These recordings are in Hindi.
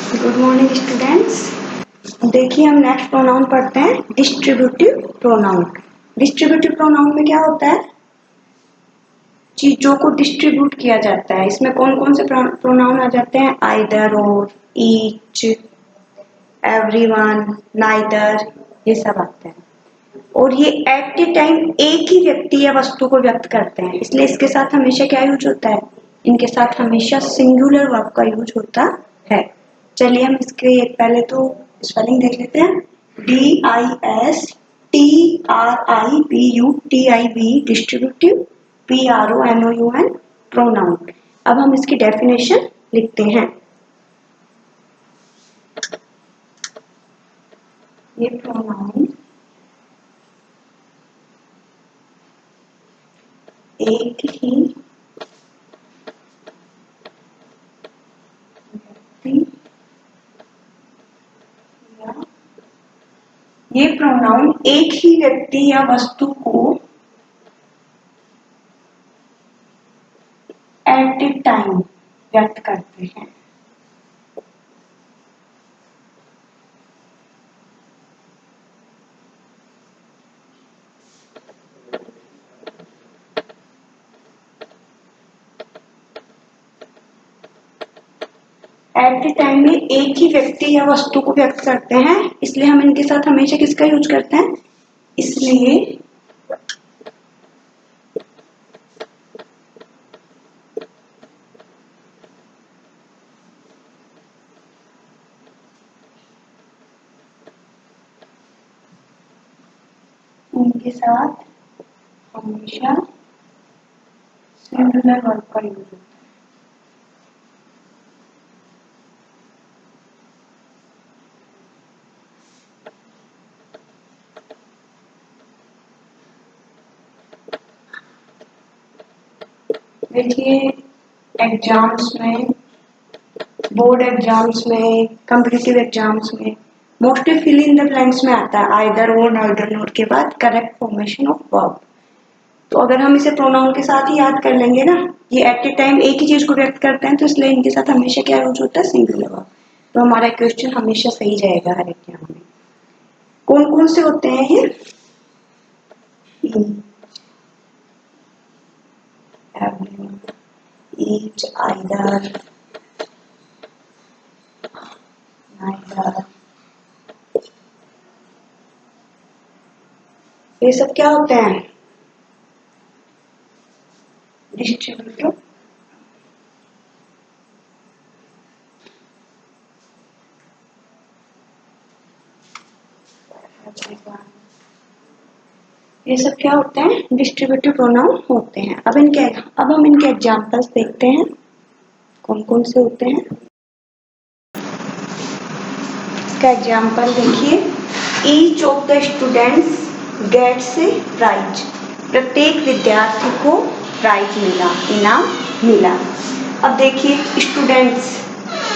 Good morning students. देखिए हम नेक्स्ट प्रोनाउन पढ़ते हैं डिस्ट्रीब्यूटिव प्रोनाउन। डिस्ट्रीब्यूटिव प्रोनाउन में क्या होता है? चीजों को डिस्ट्रीब्यूट किया जाता है। इसमें कौन कौन से प्रोनाउन आ जाते हैं? आइदर, और, ईच, एवरीवन, नाइदर, ये सब आते हैं। और ये एट ए टाइम एक ही व्यक्ति या वस्तु को व्यक्त करते हैं, इसलिए इसके साथ हमेशा क्या यूज होता है? इनके साथ हमेशा सिंगुलर वर्ब का यूज होता है। चलिए हम इसके पहले तो स्पेलिंग देख लेते हैं। DISTRIBUTIV distributive, PRONOUN pronoun. अब हम इसकी डेफिनेशन लिखते हैं। ये प्रोनाउन एक ही ये प्रोनाउन एक ही व्यक्ति या वस्तु को एट ए टाइम व्यक्त करते हैं। एट ए टाइम में एक ही व्यक्ति या वस्तु को व्यक्त करते हैं, इसलिए हम इनके साथ हमेशा किसका यूज करते हैं? इसलिए इनके साथ हमेशा सिंगुलर वर्ब का यूज होता है। देखिए एग्जाम्स में, बोर्ड एग्जाम्स में, कॉम्पिटिटिव एग्जाम्स में mostly fill in the blanks में आता है आइदर और, नाइदर नोट के बाद करेक्ट फॉर्मेशन ऑफ वर्ब। तो अगर हम इसे प्रोनाउन के साथ ही याद कर लेंगे ना, ये एट ए टाइम एक ही चीज को व्यक्त करते हैं, तो इसलिए इनके साथ हमेशा क्या यूज होता है? Singular verb. तो हमारा क्वेश्चन हमेशा सही जाएगा हर एग्जाम में। कौन कौन से होते हैं ये? each, either, neither, ये सब क्या होते हैं? डिस्ट्रीब्यूटिव ये सब क्या होते हैं? डिस्ट्रीब्यूटिव प्रोनाउन होते हैं। अब हम इनके एग्जांपल्स देखते हैं कौन कौन से होते हैं। इसका एग्जांपल देखिए, each of the students gets prize. प्रत्येक विद्यार्थी को प्राइज मिला, इनाम मिला। अब देखिए स्टूडेंट्स,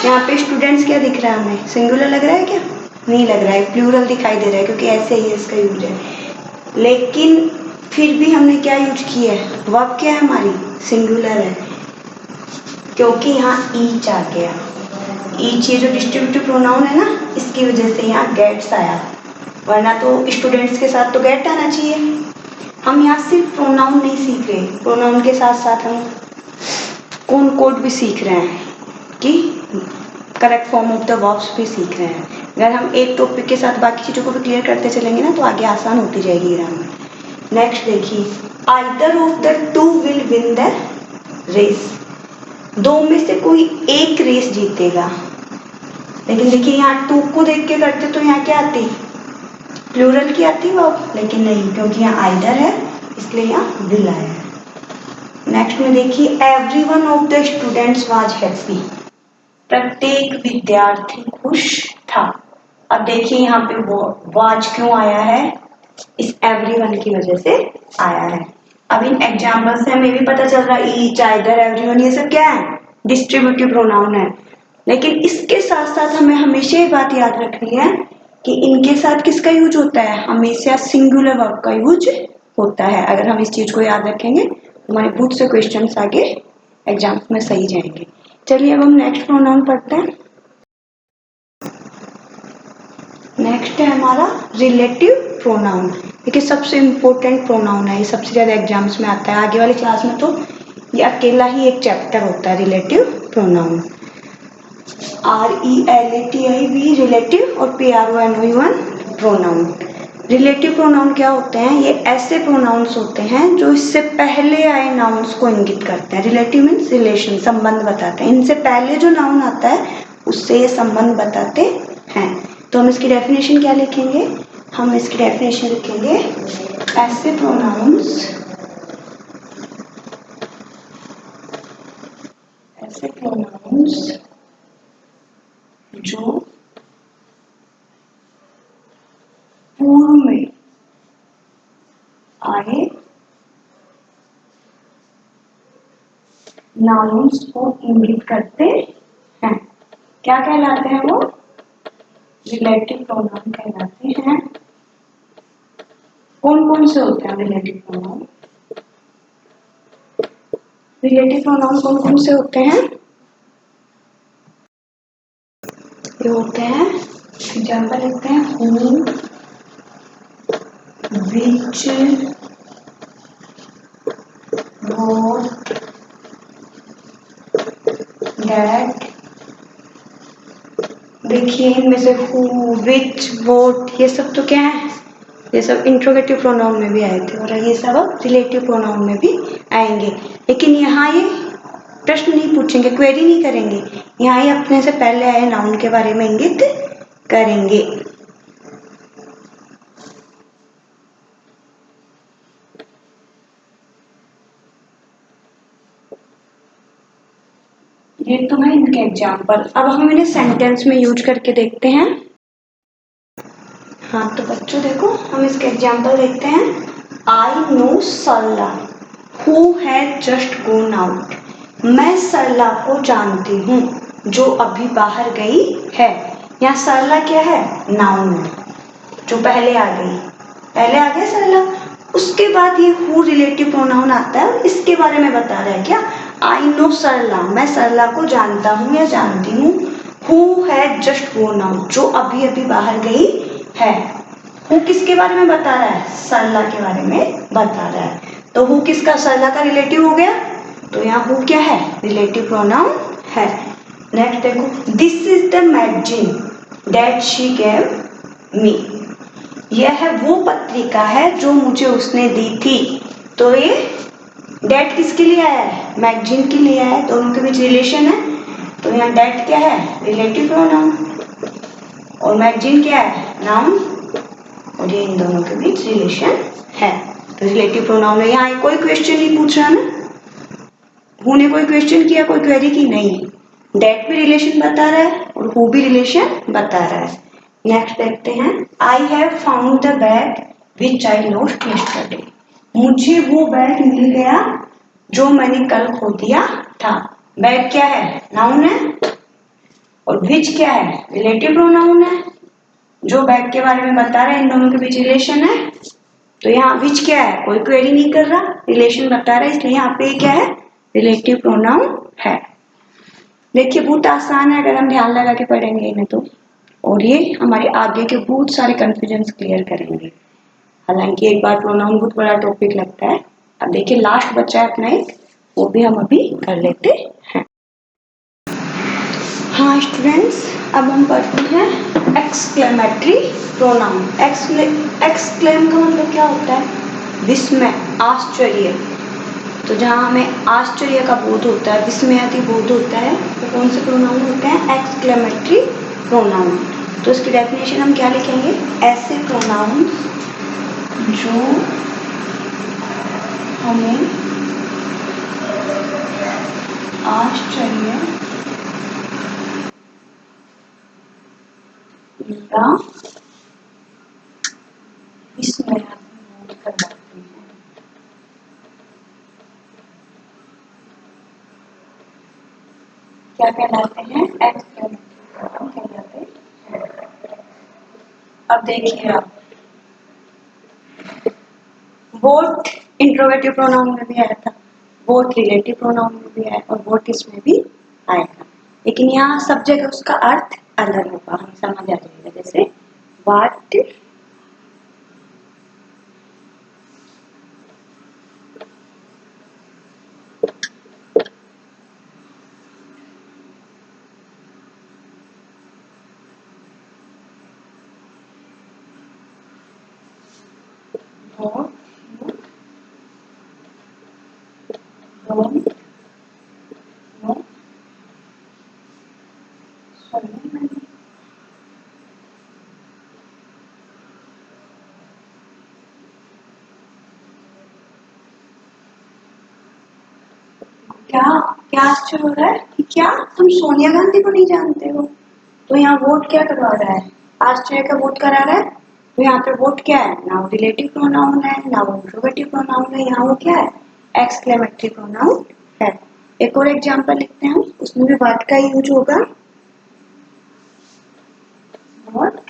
यहाँ पे स्टूडेंट्स क्या दिख रहा है हमें? सिंगुलर लग रहा है क्या? नहीं लग रहा है, प्लूरल दिखाई दे रहा है, क्योंकि ऐसे ही इसका यूज है। लेकिन फिर भी हमने क्या यूज किया है? वर्ब क्या है हमारी? सिंगुलर है, क्योंकि यहाँ ईच आ गया। ईच ये जो डिस्ट्रीब्यूटिव प्रोनाउन है ना, इसकी वजह से यहाँ गेट्स आया, वरना तो स्टूडेंट्स के साथ तो गेट आना चाहिए। हम यहाँ सिर्फ प्रोनाउन नहीं सीख रहे, प्रोनाउन के साथ साथ हम कौन कोड भी सीख रहे हैं कि correct form of the verbs भी सीख रहे हैं। अगर हम एक टॉपिक के साथ बाकी चीज़ों को भी क्लियर करते चलेंगे ना, तो आगे आसान होती जाएगी ग्रामर। नेक्स्ट देखिए, either of the two will win the race. दो में से कोई एक रेस जीतेगा। लेकिन देखिए यहाँ टू को देख के करते तो यहाँ क्या आती? प्लूरल की आती वर्ब, लेकिन नहीं, क्योंकि यहाँ आइदर है इसलिए यहाँ विल आया है। नेक्स्ट में देखिए, everyone of the students was happy. प्रत्येक विद्यार्थी खुश था। अब देखिए यहाँ पे वाज क्यों आया है? इस एवरीवन की वजह से आया है। अब इन एग्जाम्पल से हमें भी पता चल रहा है ईच, आइदर, एवरीवन ये सब क्या है? डिस्ट्रीब्यूटिव प्रोनाउन है। लेकिन इसके साथ साथ हमें हमेशा ये बात याद रखनी है कि इनके साथ किसका यूज होता है? हमेशा सिंगुलर वर्ब का यूज होता है। अगर हम इस चीज को याद रखेंगे तो हमारे बहुत से क्वेश्चंस आगे एग्जाम्स में सही जाएंगे। चलिए अब हम नेक्स्ट प्रोनाउन पढ़ते हैं। नेक्स्ट है हमारा रिलेटिव प्रोनाउन। देखिए सबसे इम्पोर्टेंट प्रोनाउन है, ये सबसे ज़्यादा एग्जाम्स में आता है। आगे वाली क्लास में तो ये अकेला ही एक चैप्टर होता है रिलेटिव प्रोनाउन। RELATIV रिलेटिव और PRONOUN प्रोनाउन। रिलेटिव प्रोनाउन क्या होते हैं? ये ऐसे प्रोनाउंस होते हैं जो इससे पहले आए नाउन्स को इंगित करते हैं। रिलेटिव मीन्स रिलेशन, संबंध बताते हैं। इनसे पहले जो नाउन आता है उससे ये संबंध बताते हैं। तो हम इसकी डेफिनेशन क्या लिखेंगे? हम इसकी डेफिनेशन लिखेंगे ऐसे प्रोनाउंस जो पूर्व में आए नाउन्स को इंगित करते हैं। क्या कहलाते हैं वो? रिलेटिव प्रोनाउन कहलाते हैं। कौन कौन से होते हैं रिलेटिव प्रोनाउन? रिलेटिव प्रोनाउन कौन कौन से होते हैं? ये होते हैं, एग्जाम्पल लिखते हैं, हु, विच, बोथ, दैट। देखिए इनमें से हु, विच, बोथ ये सब तो क्या है? ये सब इंट्रोगेटिव प्रोनाउन में भी आए थे और ये सब अब रिलेटिव प्रोनाउन में भी आएंगे। लेकिन यहाँ ये प्रश्न नहीं पूछेंगे, क्वेरी नहीं करेंगे। यहाँ ये अपने से पहले आए नाउन के बारे में इंगित करेंगे। ये तो है इनके एग्जाम्पल। अब हम इन्हें सेंटेंस में यूज करके देखते हैं। हाँ तो बच्चों देखो हम इसके एग्जाम्पल देखते हैं। I know Sarla who has just gone out. मैं सरला को जानती हूँ जो अभी बाहर गई है। यहाँ सरला क्या है? नाउन है जो पहले आ गई। पहले आ गया सरला, उसके बाद ये हु रिलेटिव प्रोनाउन आता है और इसके बारे में बता रहा है। क्या? आई नो सरला, मैं सरला को जानता हूँ या जानती हूँ। Who has just gone out, जो अभी अभी बाहर गई है। हु किसके बारे में बता रहा है? सरला के बारे में बता रहा है। तो हु किसका? सरला का रिलेटिव हो गया। तो यहाँ हु क्या है? रिलेटिव प्रोनाउन है। नेक्स्ट देखो, this is the magazine that she gave me. यह है वो पत्रिका है जो मुझे उसने दी थी। तो ये डेट किसके लिए आया है? मैगजीन के लिए आया है। दोनों के बीच रिलेशन है। तो यहाँ डेट क्या है? रिलेटिव प्रोनाउन और मैगजीन क्या है? नाउन। और ये इन दोनों के बीच रिलेशन है तो रिलेटिव प्रोनाउन है। यहाँ कोई क्वेश्चन नहीं पूछ रहा ना, हु ने कोई क्वेश्चन किया, कोई क्वेरी की नहीं। डेट भी रिलेशन बता रहा है और हु भी रिलेशन बता रहा है। नेक्स्ट देखते हैं, I have found the bag which I lost yesterday. मुझे वो बैग मिल गया जो मैंने कल खो दिया था। बैग क्या है? नाउन है। और विच क्या है? रिलेटिव प्रोनाउन है जो बैग के बारे में बता रहा है। इन दोनों के बीच रिलेशन है। तो यहाँ विच क्या है? कोई क्वेरी नहीं कर रहा, रिलेशन बता रहा है, इसलिए यहाँ पे क्या है? रिलेटिव प्रोनाउन है। देखिए बहुत आसान है अगर हम ध्यान लगा के पढ़ेंगे इन्हें तो, और ये हमारे आगे के बहुत सारे कंफ्यूजन क्लियर करेंगे। हालांकि एक बार प्रोनाउन बहुत बड़ा टॉपिक लगता है। अब देखिए लास्ट बचा है अपना एक, वो भी हम अभी कर लेते हैं। हाँ स्टूडेंट्स, अब हम पढ़ते हैं एक्सक्लेमेटरी प्रोनाउन। एक्सक्लेम का मतलब क्या होता है? विस्मय, आश्चर्य। तो जहाँ हमें आश्चर्य का बोध होता है, विस्मयादि बोध होता है, तो कौन से प्रोनाउन होते हैं? Exclamatory pronoun. तो इसकी डेफिनेशन हम क्या लिखेंगे? ऐसे प्रोनाउन जो हमें आश्चर्य या विस्मय करवाते हैं। क्या कहलाते हैं? एक्सक्लेमेटरी कहलाते हैं। अब देखिए आप, बोथ इंट्रोगेटिव प्रोनाउन में भी आया था, बोथ रिलेटिव प्रोनाउन में भी आया और बोथ इसमें भी आएगा। लेकिन यहाँ सब जगह उसका अर्थ अलग होगा, हम समझ आ जाएगा। जैसे व्हाट, क्या क्या आश्चर्य हो रहा है कि क्या तुम सोनिया गांधी को नहीं जानते हो? तो यहाँ वोट क्या करवा रहा है? आश्चर्य का वोट करा रहा है। तो यहाँ पे वोट क्या है? ना वो रिलेटिव प्रोनाउन है, ना वो इंट्रोगेटिव प्रोनाउन है, यहाँ वो क्या है? एक्सक्लेमेटरी प्रोनाउन है। एक और एग्जांपल लिखते हैं, उसमें भी व्हाट का यूज होगा। व्हाट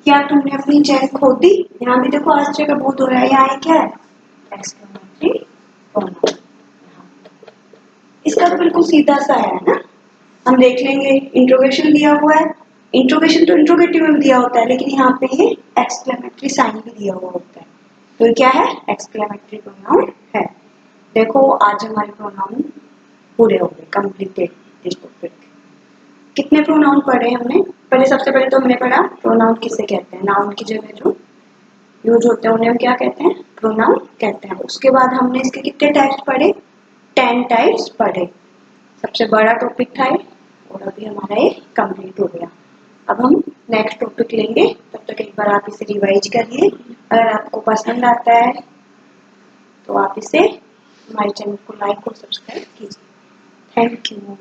क्या तुमने अपनी चैन खो दी? यहाँ भी देखो आश्चर्य का बोध हो रहा है, यहाँ क्या है? Exclamatory pronoun. इसका तो बिल्कुल सीधा सा है ना, हम देख लेंगे। इंट्रोगेशन दिया हुआ है, इंट्रोगेशन तो इंट्रोगेटिव में दिया होता है, लेकिन यहाँ पे ये एक्सक्लेमेटरी साइन भी दिया हुआ होता है। तो क्या है? एक्सक्लेमेटरी प्रोनाउन है। देखो आज हमारे प्रोनाउन पूरे हो गए, कंप्लीटेड दिस टॉपिक। कितने प्रोनाउन पढ़े हमने? पहले सबसे पहले तो हमने पढ़ा प्रोनाउन किसे कहते हैं। नाउन की जगह जो यूज होते हैं उन्हें हम क्या कहते हैं? प्रोनाउन कहते हैं। उसके बाद हमने इसके कितने टाइप्स पढ़े? 10 टाइप्स पढ़े। सबसे बड़ा टॉपिक था ये, और अभी हमारा ये कंप्लीट हो गया। अब हम नेक्स्ट टॉपिक लेंगे, तब तक एक बार आप इसे रिवाइज करिए। अगर आपको पसंद आता है तो आप इसे हमारे चैनल को लाइक और सब्सक्राइब कीजिए। Thank you.